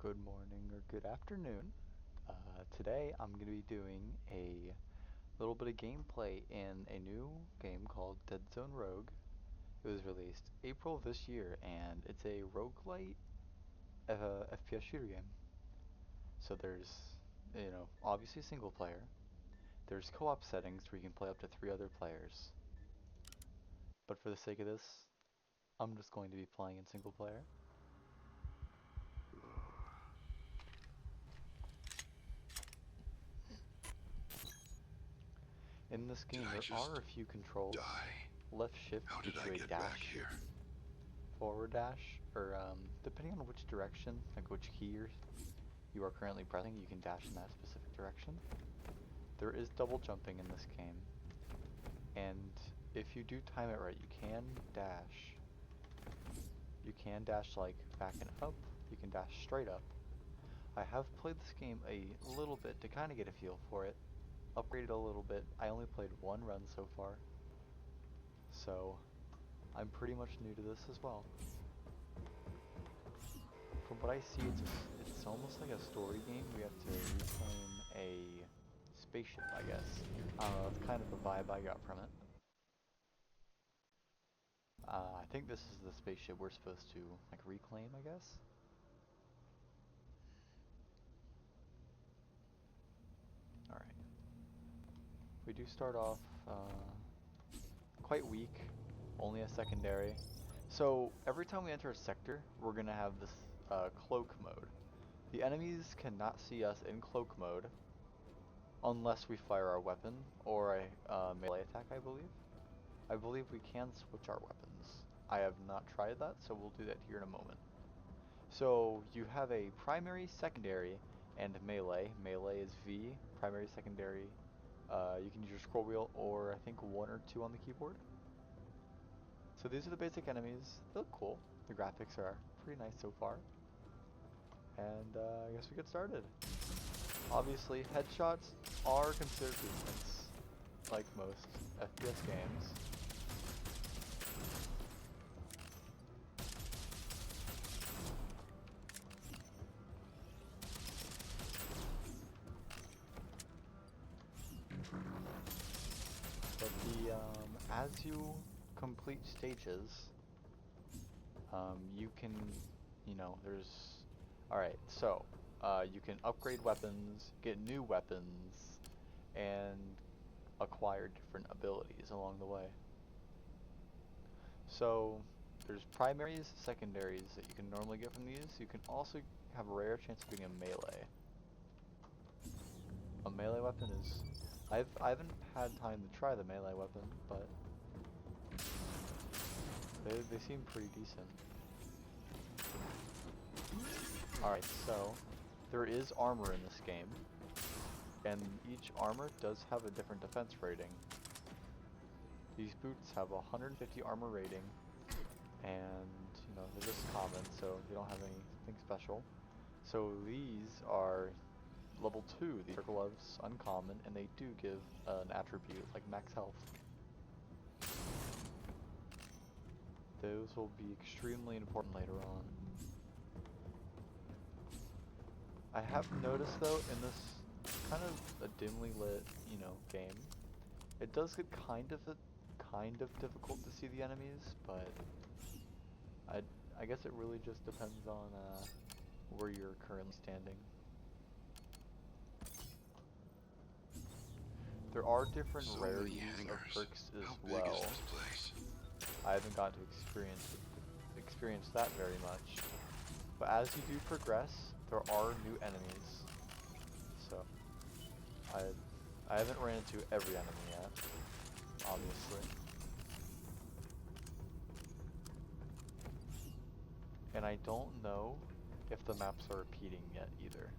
Good morning or good afternoon. Today I'm going to be doing a little bit of gameplay in a new game called Deadzone Rogue. It was released April of this year and it's a roguelite FPS shooter game. So there's, obviously single player. There's co-op settings where you can play up to 3 other players. But for the sake of this, I'm just going to be playing in single player. In this Did game I there are just a few controls. die? Left shift How did gives I you a get back dash, here? forward dash, or depending on which direction, like which key you are currently pressing, you can dash in that specific direction. There is double jumping in this game, and if you do time it right, you can dash. You can dash like back and up, you can dash straight up. I have played this game a little bit to kind of get a feel for it, upgraded a little bit. I only played one run so far, so I'm pretty much new to this as well. From what I see, it's almost like a story game. We have to reclaim a spaceship, I guess. I don't know, that's kind of the vibe I got from it. I think this is the spaceship we're supposed to, like, reclaim, I guess? Alright. We do start off quite weak, only a secondary. So, every time we enter a sector, we're gonna have this cloak mode. The enemies cannot see us in cloak mode unless we fire our weapon or a melee attack, I believe. I believe we can switch our weapons. I have not tried that, so we'll do that here in a moment. So you have a primary, secondary, and melee. Melee is V, primary, secondary. You can use your scroll wheel or I think one or two on the keyboard. So these are the basic enemies. They look cool. The graphics are pretty nice so far. And I guess we get started. Obviously, headshots are considered weakness, like most FPS games. But as you complete stages, you can, there's, alright, so, you can upgrade weapons, get new weapons, and acquire different abilities along the way. So, there's primaries, secondaries that you can normally get from these. You can also have a rare chance of getting a melee. A melee weapon is, I haven't had time to try the melee weapon, but they seem pretty decent. Alright, so there is armor in this game, and each armor does have a different defense rating. These boots have 150 armor rating, and they're just common, so they don't have anything special. So these are level 2, these are gloves, uncommon, and they do give an attribute like max health. Those will be extremely important later on. I have noticed though in this kind of a dimly lit, game, it does get kind of difficult to see the enemies, but I I guess it really just depends on where you're currently standing. There are different So many rarities of hangars. perks as How big is well. this place? I haven't gotten to experience that very much. But as you do progress, there are new enemies. So I I haven't ran into every enemy yet, obviously. And I don't know if the maps are repeating yet either.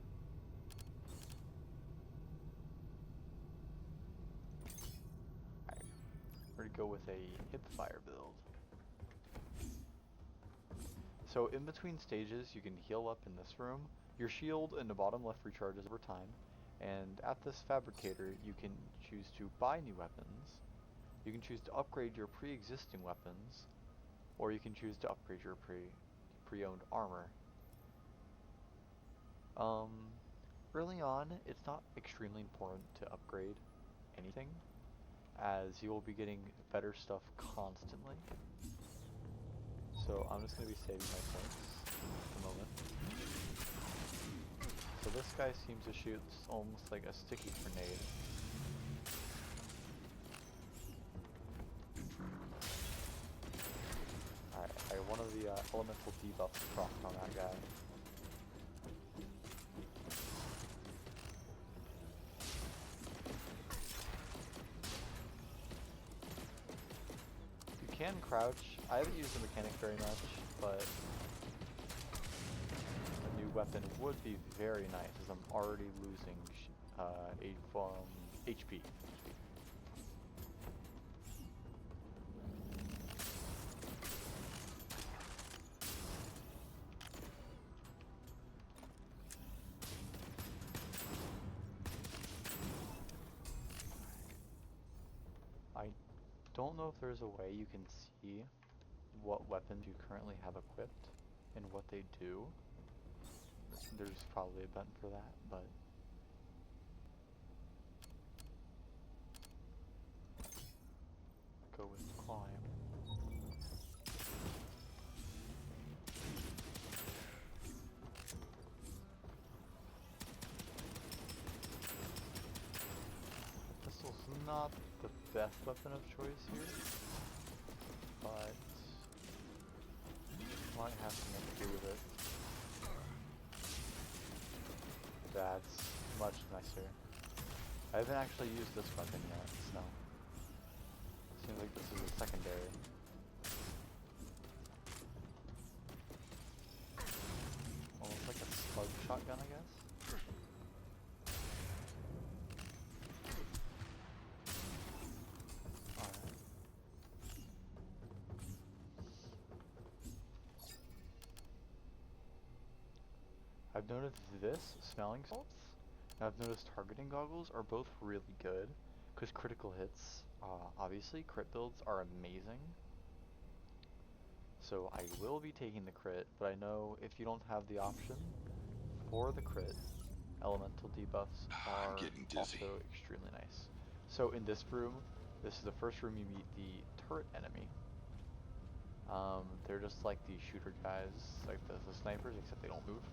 Alright, we're gonna go with a hipfire build. So in between stages, you can heal up in this room. Your shield in the bottom left recharges over time. And at this fabricator, you can choose to buy new weapons. You can choose to upgrade your pre-existing weapons, or you can choose to upgrade your pre-owned armor. Um, Early on, it's not extremely important to upgrade anything, as you will be getting better stuff constantly. So I'm just going to be saving my points at the moment. So this guy seems to shoot almost like a sticky grenade. Alright, one of the elemental debuffs procced on that guy. You can crouch. I haven't used the mechanic very much, but a new weapon would be very nice as I'm already losing HP. I don't know if there's a way you can see what weapons you currently have equipped and what they do. There's probably a button for that, but go with climb. Pistol's not the best weapon of choice here, but might have to make do with it. That's much nicer. I haven't actually used this weapon yet, so seems like this is a secondary. Almost like a slug shotgun, I guess. Alright. I've noticed this, smelling salts, and I've noticed targeting goggles are both really good, because critical hits, obviously, crit builds are amazing. So I will be taking the crit, but I know if you don't have the option for the crit, elemental debuffs are also extremely nice. So in this room, this is the first room you meet the turret enemy. They're just like the shooter guys, like the snipers, except they don't move.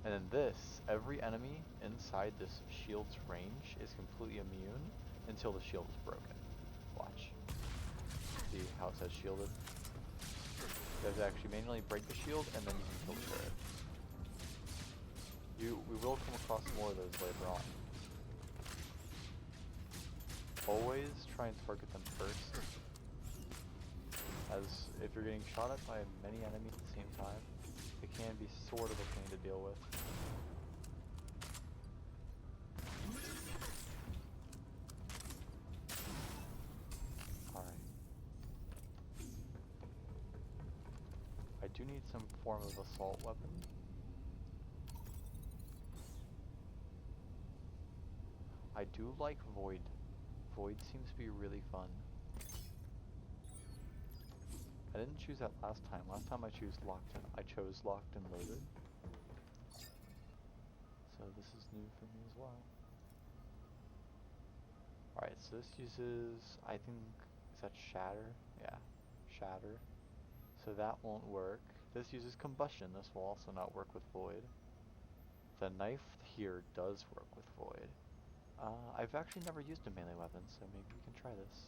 And then this, every enemy inside this shield's range is completely immune until the shield is broken. Watch. See how it says shielded? You have to actually manually break the shield and then you can kill the turret. We will come across more of those later on. Always try and target them first, as if you're getting shot at by many enemies at the same time, it can be sort of a pain to deal with. Alright. I do need some form of assault weapon. I do like Void. Void seems to be really fun. I didn't choose that last time. Last time I chose locked and loaded. So this is new for me as well. Alright, so this uses, I think, is that shatter? Yeah, shatter. So that won't work. This uses combustion. This will also not work with void. The knife here does work with void. I've actually never used a melee weapon, so maybe we can try this.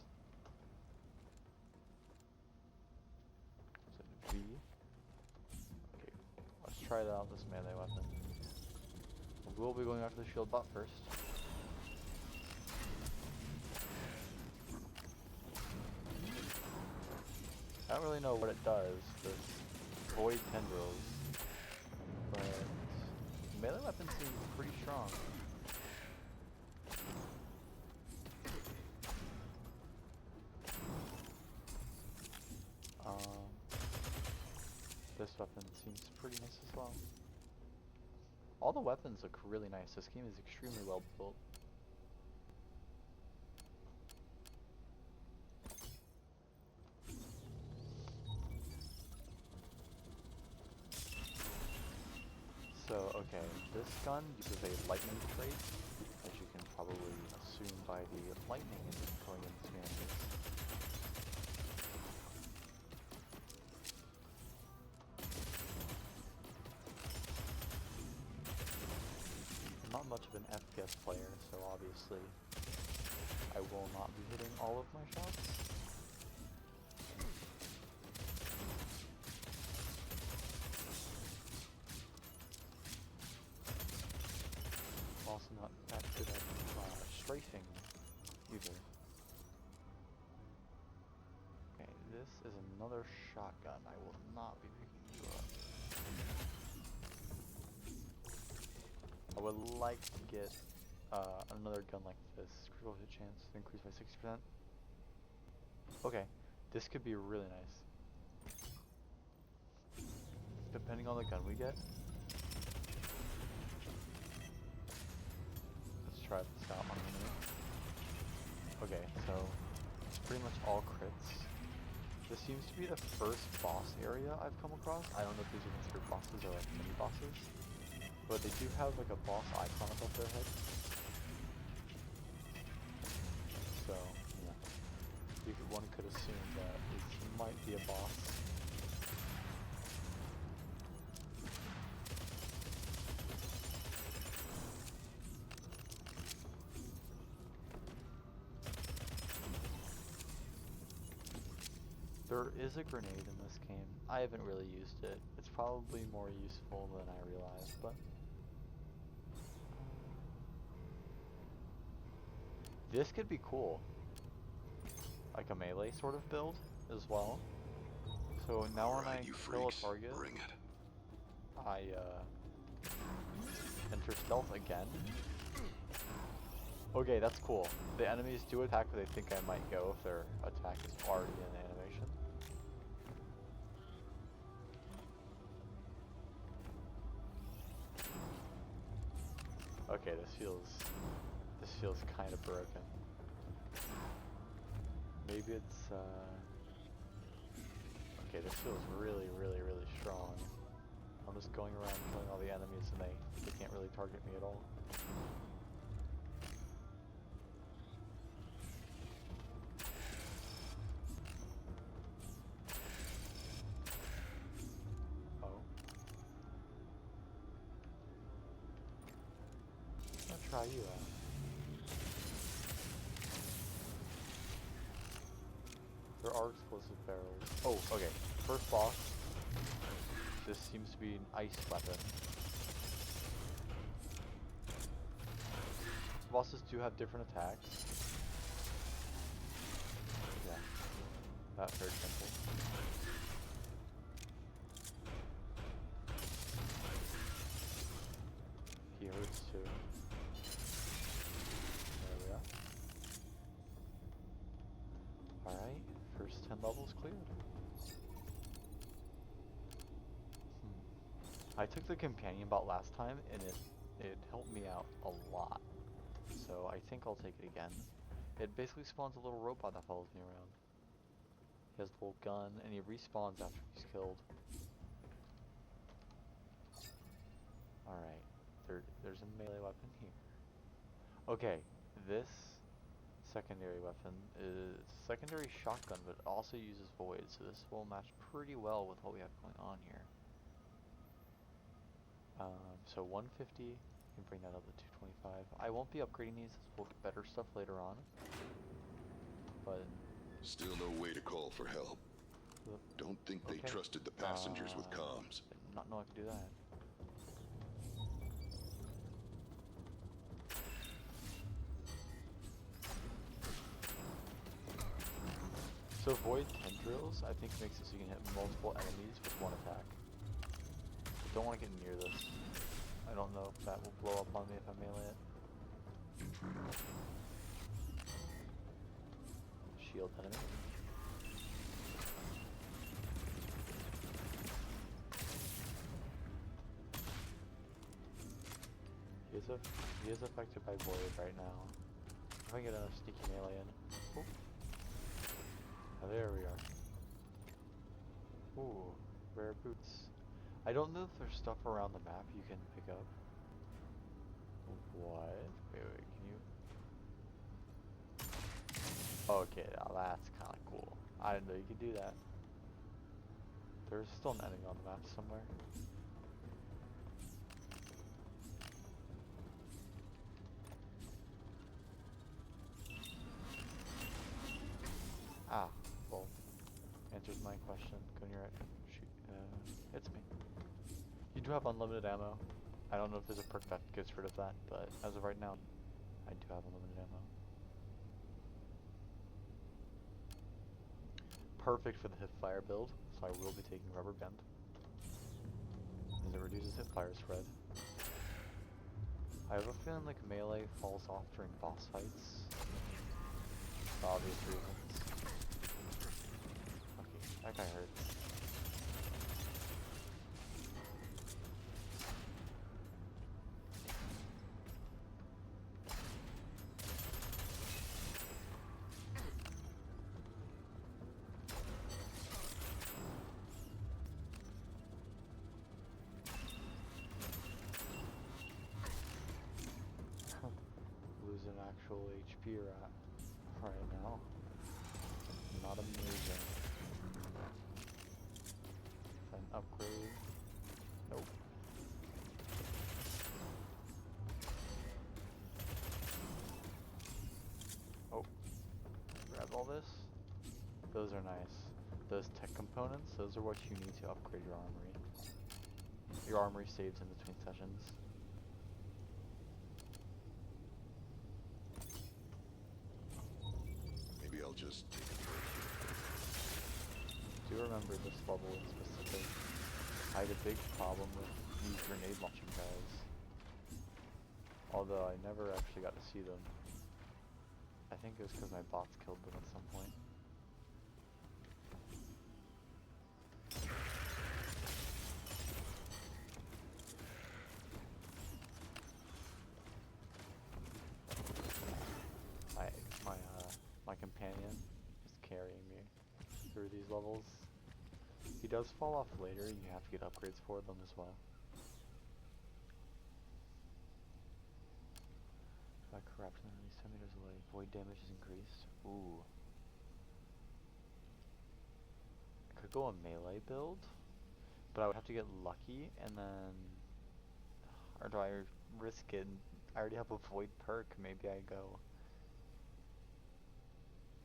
Is it V? Okay, let's try it out, this melee weapon. We'll be going after the shield bot first. I don't really know what it does, this void tendrils, but melee weapons seem pretty strong. This weapon seems pretty nice as well. All the weapons look really nice. This game is extremely well built. So, okay, this gun uses a lightning trait, as you can probably assume by the lightning going into the enemies. I'm not much of an FPS player, so obviously I will not be hitting all of my shots. I'm also not that good at strafing either. Okay, this is another shotgun. I will not be picking you up. I would like to get another gun like this. Critical hit chance increased by 60%. Okay, this could be really nice. Depending on the gun we get. Let's try this out on a minute. Okay, so it's pretty much all crits. This seems to be the first boss area I've come across. I don't know if these are considered bosses or like mini bosses, but they do have like a boss icon above their head. So, yeah, one could assume that this might be a boss. There is a grenade in this game. I haven't really used it. It's probably more useful than I realized, but this could be cool. Like a melee sort of build as well. So now when I kill a target, I enter stealth again. Okay, that's cool. The enemies do attack where they think I might go if their attack is already in animation. Okay, this feels kind of broken. Maybe it's okay, this feels really, really, really strong. I'm just going around killing all the enemies and they can't really target me at all. Oh. I'll try you out. There are explosive barrels. Oh, okay. First boss. This seems to be an ice weapon. Bosses do have different attacks. Yeah. That's very simple. He hurts too. There we are. Alright, first 10 levels cleared. I took the companion bot last time and it helped me out a lot. So I think I'll take it again. It basically spawns a little robot that follows me around. He has a little gun and he respawns after he's killed. Alright, there's a melee weapon here. Okay, this secondary weapon is secondary shotgun, but it also uses void, so this will match pretty well with what we have going on here. So 150, you can bring that up to 225. I won't be upgrading these, we'll get better stuff later on. But still no way to call for help. Don't think they trusted the passengers with comms. I did not know I could do that. So void tendrils, I think makes it so you can hit multiple enemies with one attack. I don't want to get near this. I don't know if that will blow up on me if I melee it. Shield enemy. He is affected by void right now. If I can get enough sneaky melee in. Oh. Oh, there we are. Ooh, rare boots. I don't know if there's stuff around the map you can pick What? Wait, can you? Okay, now that's kind of cool. I didn't know you could do that. There's still an enemy on the map somewhere. Ah, well, answers my question. Couldn't you shoot? It's me. You do have unlimited ammo. I don't know if there's a perk that gets rid of that, but as of right now, I do have unlimited ammo. Perfect for the hipfire build, so I will be taking rubber band, as it reduces hipfire spread. I have a feeling like melee falls off during boss fights, for obvious reasons. Okay, that guy hurts. Losing actual HP right now. Not amazing. An upgrade. Nope. Oh. Grab all this. Those are nice. Those tech components, those are what you need to upgrade your armory. Your armory saves in between sessions. Maybe I'll just take a break. Do remember this level in specific. I had a big problem with these grenade launching guys. Although I never actually got to see them. I think it was because my bots killed them at some point. My companion is carrying me through these levels. He does fall off later, you have to get upgrades for them as well. If I corrupt them at least 10 meters away, void damage is increased. Ooh. I could go a melee build, but I would have to get lucky and then... Or do I risk it? I already have a void perk, maybe I go...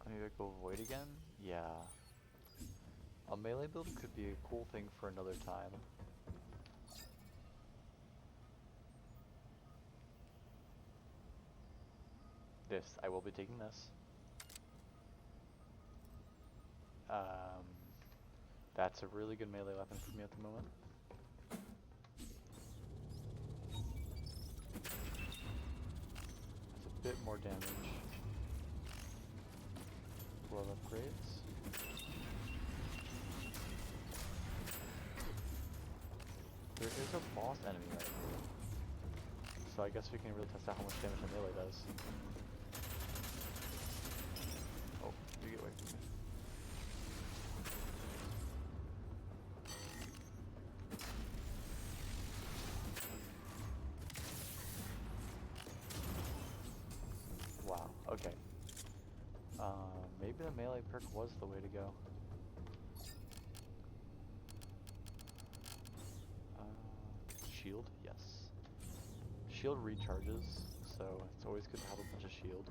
Maybe I go void again? Yeah. A melee build could be a cool thing for another time. I will be taking this. That's a really good melee weapon for me at the moment. That's a bit more damage. Love upgrades. There is a boss enemy right here. So I guess we can really test out how much damage a melee does. Oh, you get away from me. Wow, okay. Maybe the melee perk was the way to go. Shield, yes. Shield recharges, so it's always good to have a bunch of shield.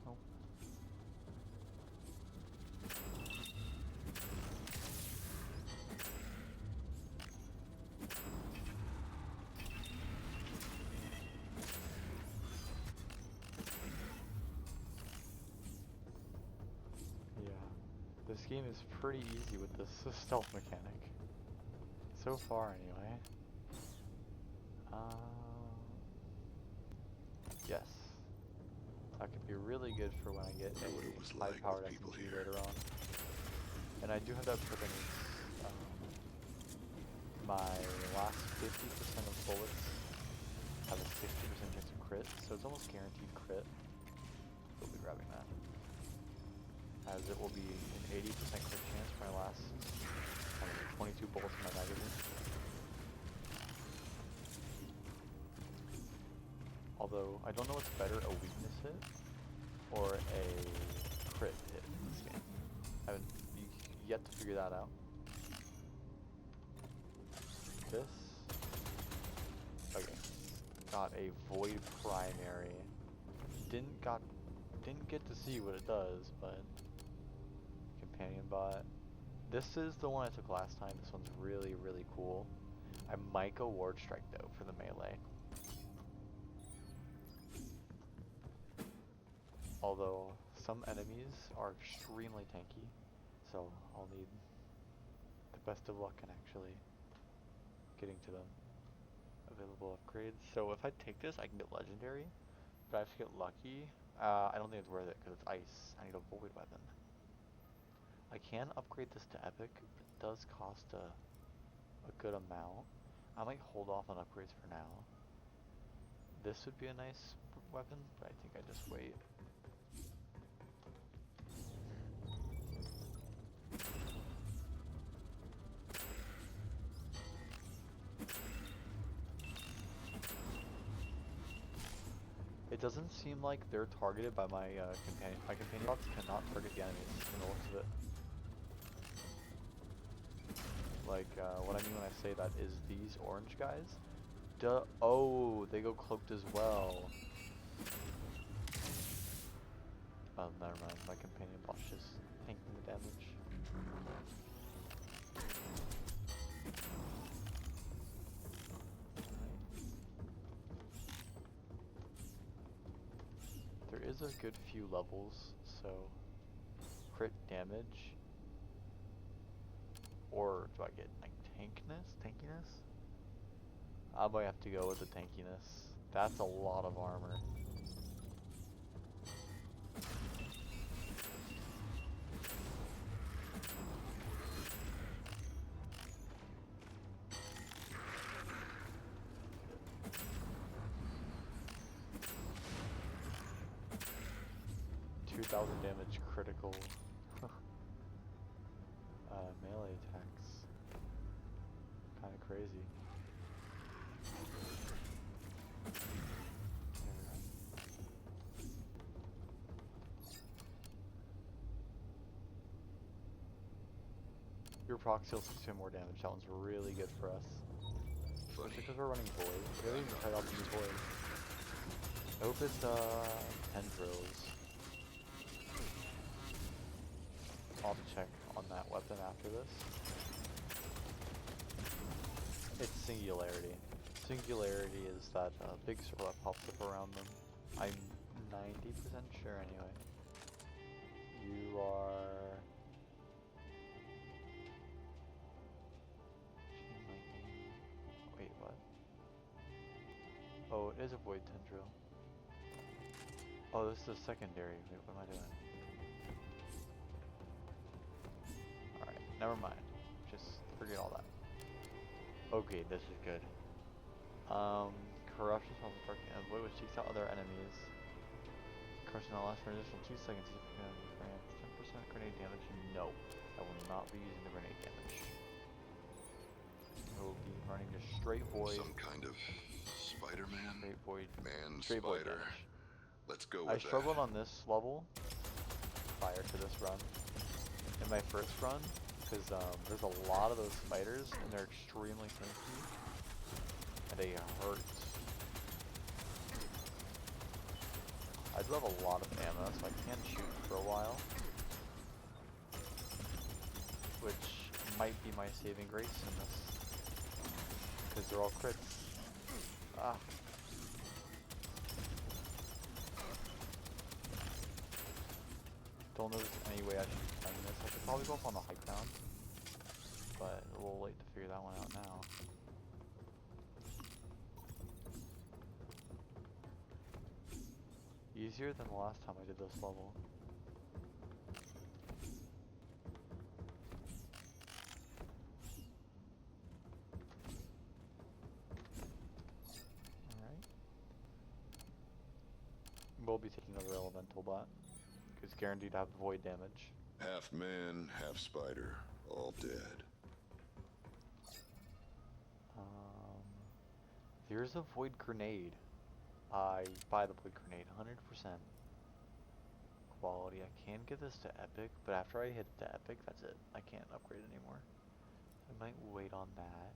Oh. This game is pretty easy with this stealth mechanic. So far, anyway. Yes. That could be really good for when I get a high-powered SMG later on. And I do have that perk I need. My last 50% of bullets have a 60% chance of crit, so it's almost guaranteed crit. We'll be grabbing that. As as it will be an 80% crit chance for my last 22 bullets in my magazine. Although, I don't know what's better, a weakness hit or a crit hit in this game. I haven't yet to figure that out. This. Okay. Got a void primary. Didn't get to see what it does, but companion bot. This is the one I took last time. This one's really, really cool. I might go ward strike though for the melee. Although some enemies are extremely tanky, so I'll need the best of luck in actually getting to them. Available upgrades. So if I take this, I can get legendary, but I have to get lucky. I don't think it's worth it because it's ice. I need a void weapon. I can upgrade this to epic, but it does cost a good amount. I might hold off on upgrades for now. This would be a nice weapon, but I think I just wait. It doesn't seem like they're targeted by my companion. My companion bots cannot target the enemies in the looks of it. Like, what I mean when I say that is these orange guys. Oh, they go cloaked as well. Oh, never mind. My companion bot's just tanking the damage. There is a good few levels, so crit damage, or do I get like tankiness? I might have to go with the tankiness. That's a lot of armor. Damage critical melee attacks. Kind of crazy. Your proc deals 6 more damage. That one's really good for us. Especially because we're running void. We haven't even tried out the new void. I hope it's tendrils. I'll have to check on that weapon after this. It's Singularity. Singularity is that big circle that pops up around them. I'm 90% sure anyway. You are... Wait, what? Oh, it is a void tendril. Oh, this is a secondary. Wait, what am I doing? Never mind. Just forget all that. Okay, this is good. Corruption from the dark void which seeks out other enemies. Corruption will last for an additional 2 seconds if you can grant 10% grenade damage. No, I will not be using the grenade damage. I will be running just straight void. Some kind of Spider-Man? Straight void. Man straight spider. Void damage. Let's go with I struggled on this level prior to this run. In my first run, because there's a lot of those spiders and they're extremely tanky and they hurt. I do have a lot of ammo, so I can shoot for a while, which might be my saving grace in this, because they're all crits. Ah. Don't know if there's any way I should be playing this. I should probably go up on the high ground, but a little late to figure that one out now. Easier than the last time I did this level. Alright. We'll be taking over elemental bot, because is guaranteed to have void damage. Half man, half spider, all dead. There's a void grenade. I buy the void grenade, 100%. Quality, I can give this to epic, but after I hit the epic, that's it. I can't upgrade anymore. I might wait on that.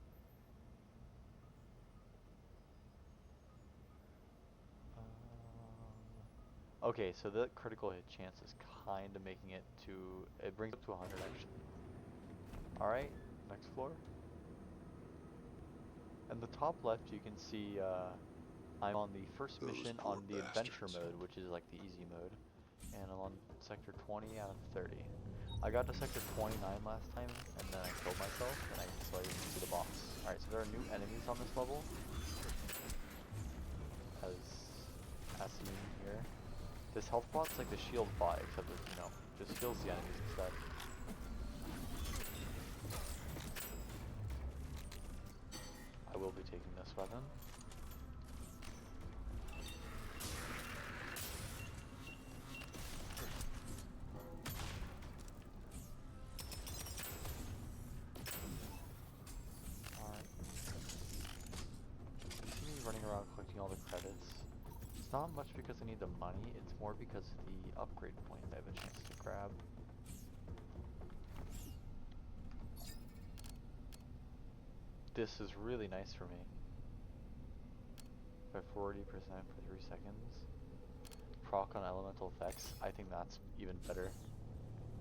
Okay, so the critical hit chance is kind of making it to, it brings it up to 100 actually. Alright, next floor. In the top left you can see I'm on the first mission on the adventure mode, which is like the easy mode. And I'm on sector 20 out of 30. I got to sector 29 last time, and then I killed myself, and so I didn't see the boss. Alright, so there are new enemies on this level. As seen here. This health bot's like the shield bot, except that, you know, just heals the enemies instead. I will be taking this weapon. Alright. You see me running around collecting all the credits. It's not much because I need the money, it's more because of the upgrade point I have a chance to grab. This is really nice for me. By 40% for 3 seconds. Proc on elemental effects, I think that's even better.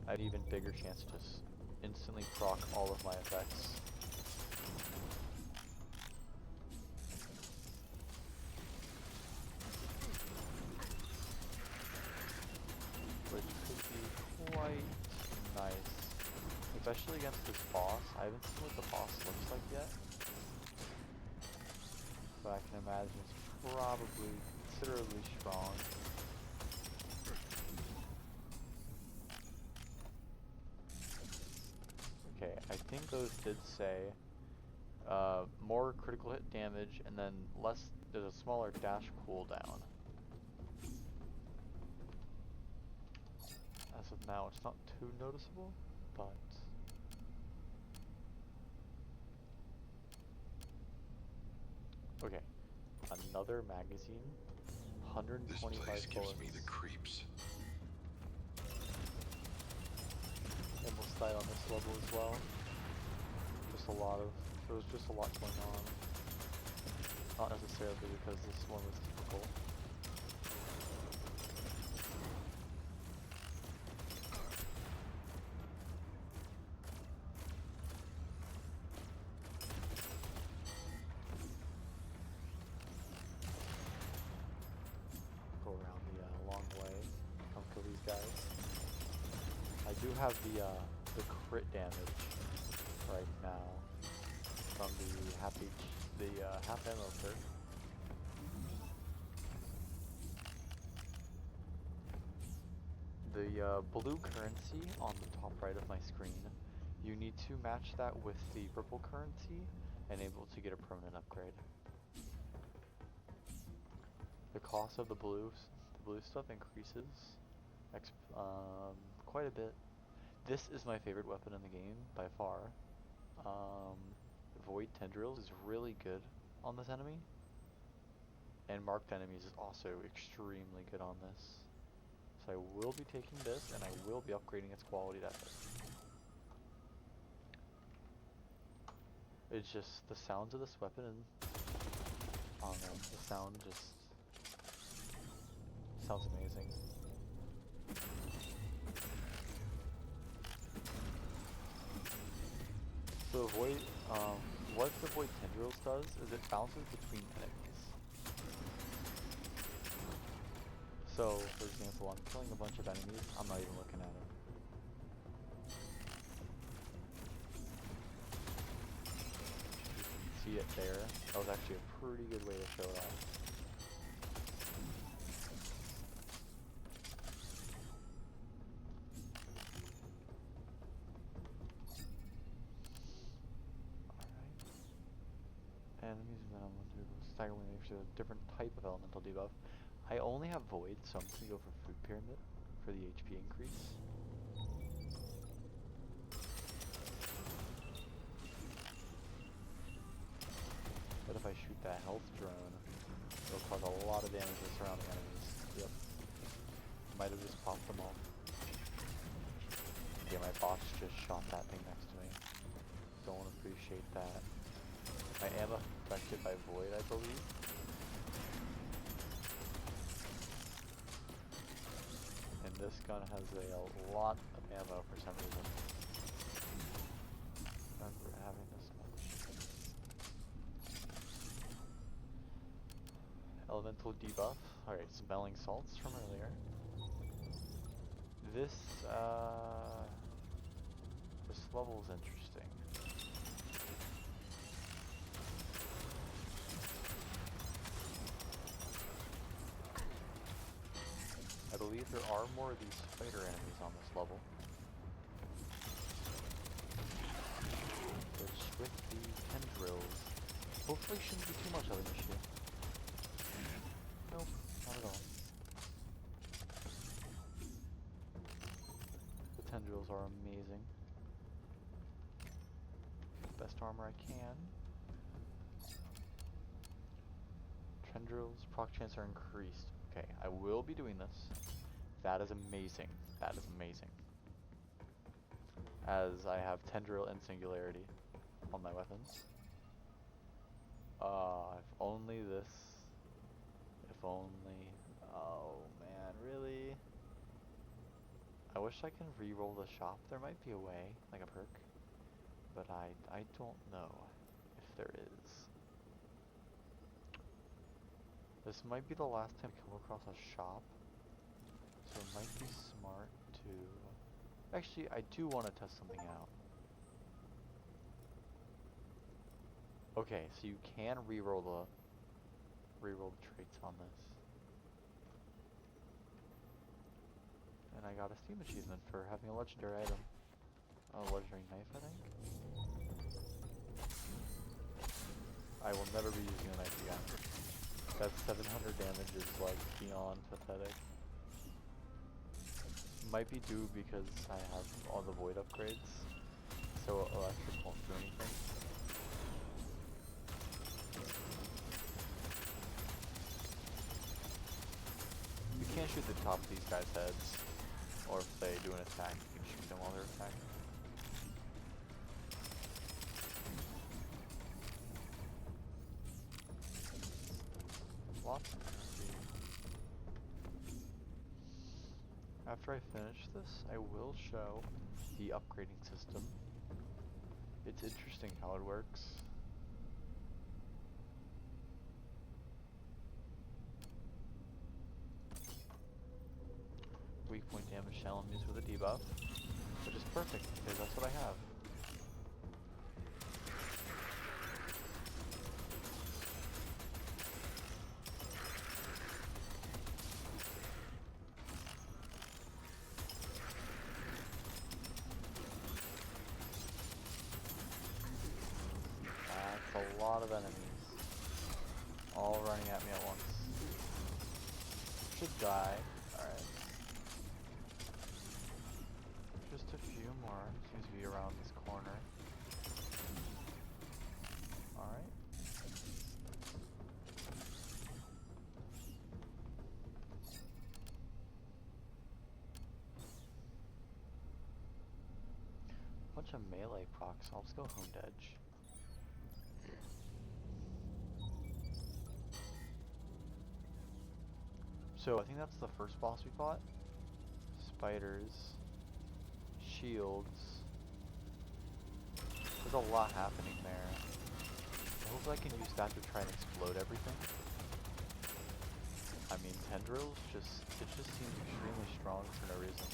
I have an even bigger chance to just instantly proc all of my effects. Which could be quite nice. Especially against this boss. I haven't seen what the boss looks like yet. But I can imagine it's probably considerably strong. Okay, I think those did say more critical hit damage and then less, there's a smaller dash cooldown. As of now, it's not too noticeable, but okay, another magazine, 125 this place bullets. gives me the creeps. Almost died on this level as well. There was just a lot going on. Not necessarily because this one was difficult. Go around the long way, come kill these guys. I do have the crit damage right now from the half ammo perk. The blue currency on the top right of my screen, you need to match that with the purple currency and able to get a permanent upgrade. The cost of the blue stuff increases quite a bit. This is my favorite weapon in the game by far. Void Tendrils is really good on this enemy, and Marked Enemies is also extremely good on this. So I will be taking this, and I will be upgrading its quality to epic. It's just the sounds of this weapon, and I don't know, the sound just sounds amazing. So what the Void Tendrils does is it bounces between enemies. So, for example, I'm killing a bunch of enemies, I'm not even looking at them. You can see it there. That was actually a pretty good way to show it off. Enemies and elemental stagger when they receive a different type of elemental debuff. I only have void, so I'm just gonna go for food pyramid for the HP increase. But if I shoot that health drone, it'll cause a lot of damage to surrounding enemies. Yep. Might have just popped them all. Yeah, my bots just shot that thing next to me. Don't appreciate that. I am affected by Void, I believe. And this gun has a lot of ammo for some reason. I remember having this much. Elemental debuff. Alright, smelling salts from earlier. This level's interesting. I believe there are more of these spider enemies on this level. Which, with the tendrils, hopefully shouldn't be too much of an issue. Nope, not at all. The tendrils are amazing. Best armor I can. Tendrils, proc chance are increased. Okay, I will be doing this. That is amazing. That is amazing. As I have tendril and singularity on my weapons. If only this. If only. Oh man, really? I wish I can re-roll the shop. There might be a way, like a perk. But I don't know if there is. This might be the last time I come across a shop. So it might be smart to... Actually, I do want to test something out. Okay, so you can re-roll the traits on this. And I got a Steam achievement for having a legendary item. A legendary knife, I think? I will never be using a knife again. That 700 damage is like beyond pathetic. Might be due because I have all the void upgrades, so electric won't do anything. You can't shoot the top of these guys' heads, or if they do an attack, you can shoot them while they're attacking. Lots of energy. After I finish this, I will show the upgrading system. It's interesting how it works. Weak point damage to enemies with a debuff, which is perfect because that's what I have. That's a lot of enemies, all running at me at once. Should die. Alright. Just a few more. Seems to be around this corner. Alright. Bunch of melee procs. I'll just go home edge. So I think that's the first boss we fought. Spiders. Shields. There's a lot happening there. Hopefully I can use that to try and explode everything. I mean, tendrils it just seems extremely strong for no reason.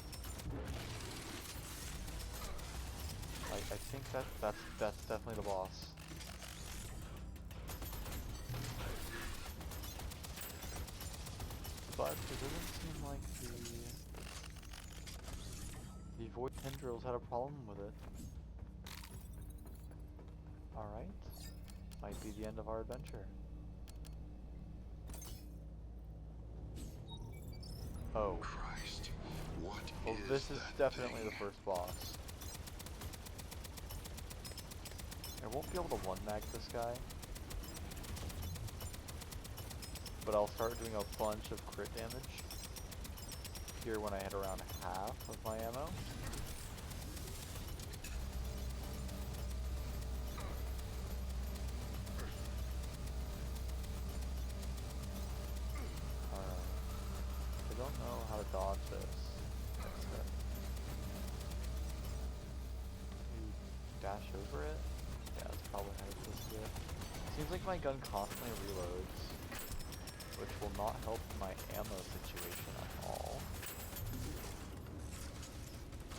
I think that's definitely the boss. But it doesn't seem like the void tendrils had a problem with it. Alright. Might be the end of our adventure. Oh. Christ. One Well, this is definitely the first boss. I won't be able to one-mag this guy, but I'll start doing a bunch of crit damage here when I hit around half of my ammo. I don't know how to dodge this. You dash over it? Yeah, that's probably how you're supposed to do it. Seems like my gun constantly reloads, which will not help my ammo situation at all.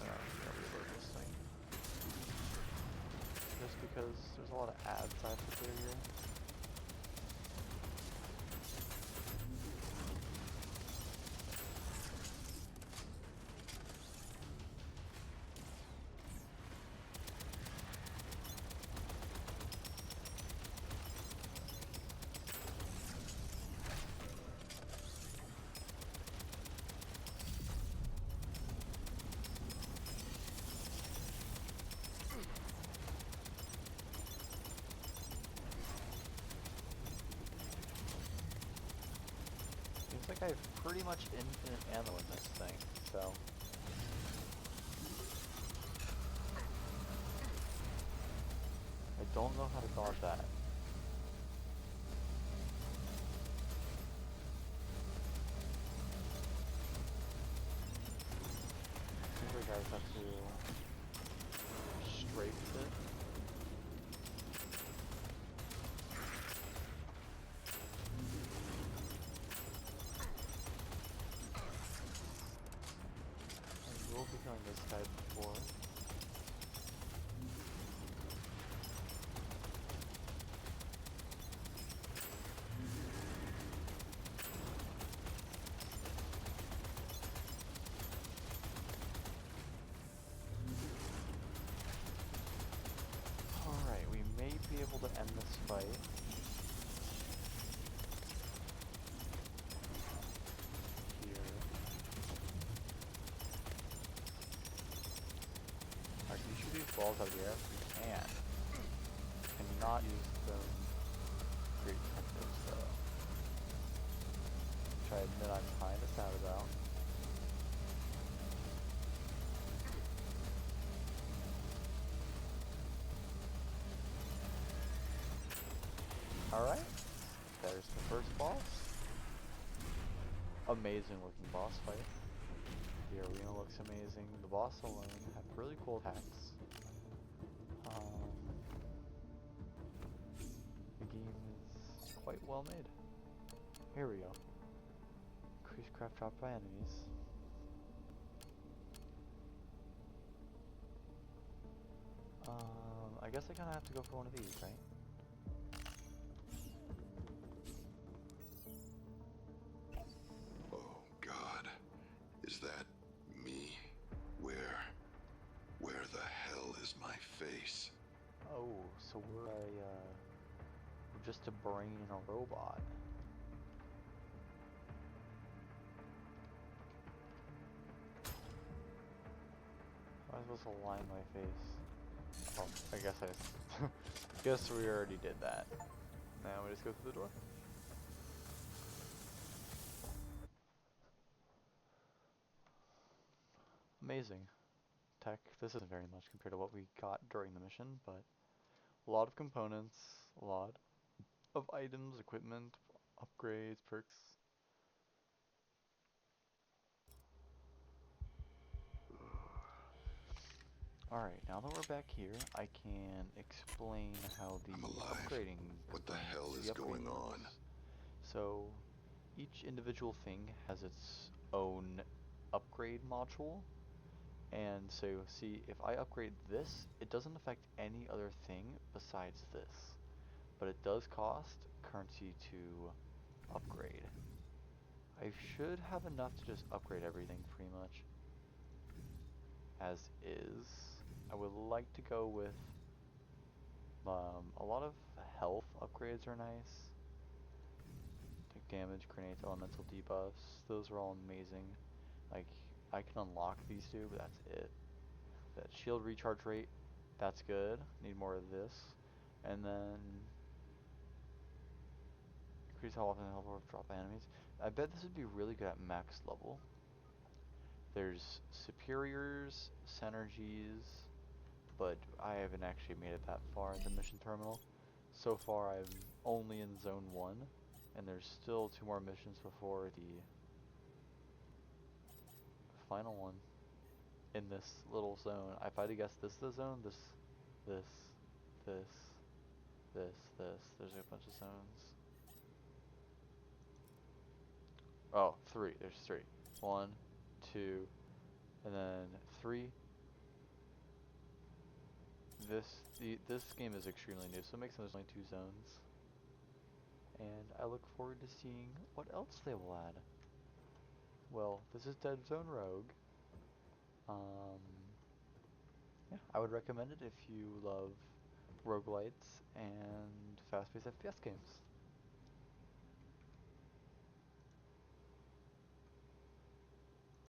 I'm gonna reload this thing. Just because there's a lot of ads I have to clear here. Seems like I have pretty much infinite ammo in this thing, so... I don't know how to dodge that. Seems like I just have to strafe it. I will be killing this guy before. Alright, we may be able to end this fight. Here. Alright, can you shoot these balls out of the air? We can. Cannot use them great tactics though. Which I admit I'm kinda sad about. Alright, there's the first boss. Amazing looking boss fight. The arena looks amazing. The boss alone had really cool attacks. The game is quite well made. Here we go. Increase craft dropped by enemies. I guess I kinda have to go for one of these, right? Oh God, is that me? Where the hell is my face? Oh, so we're just a brain in a robot. How am I supposed to line my face? Oh, I guess guess we already did that. Now we just go through the door. Amazing. Tech. This isn't very much compared to what we got during the mission, but a lot of components, a lot of items, equipment, upgrades, perks. Alright, now that we're back here, I can explain how the I'm alive. upgrading What the components, hell is the upgrade going on? works. So, each individual thing has its own upgrade module. And so, see, if I upgrade this, it doesn't affect any other thing besides this. But it does cost currency to upgrade. I should have enough to just upgrade everything pretty much as is. I would like to go with a lot of health upgrades are nice. Take damage, grenades, elemental debuffs. Those are all amazing. Like I can unlock these two, but that's it. That shield recharge rate, that's good. Need more of this. And then increase how often the help orb drop by enemies. I bet this would be really good at max level. There's superiors, synergies, but I haven't actually made it that far in the mission terminal. So far I'm only in zone 1, and there's still 2 more missions before the final one in this little zone. If I had to guess, this is the zone, this, this, this. There's a bunch of zones. Oh, 3. There's 3. 1, 2, and then 3. This game is extremely new, so it makes sense there's only 2 zones. And I look forward to seeing what else they will add. Well, this is Deadzone Rogue. Yeah, I would recommend it if you love roguelites and fast-paced FPS games.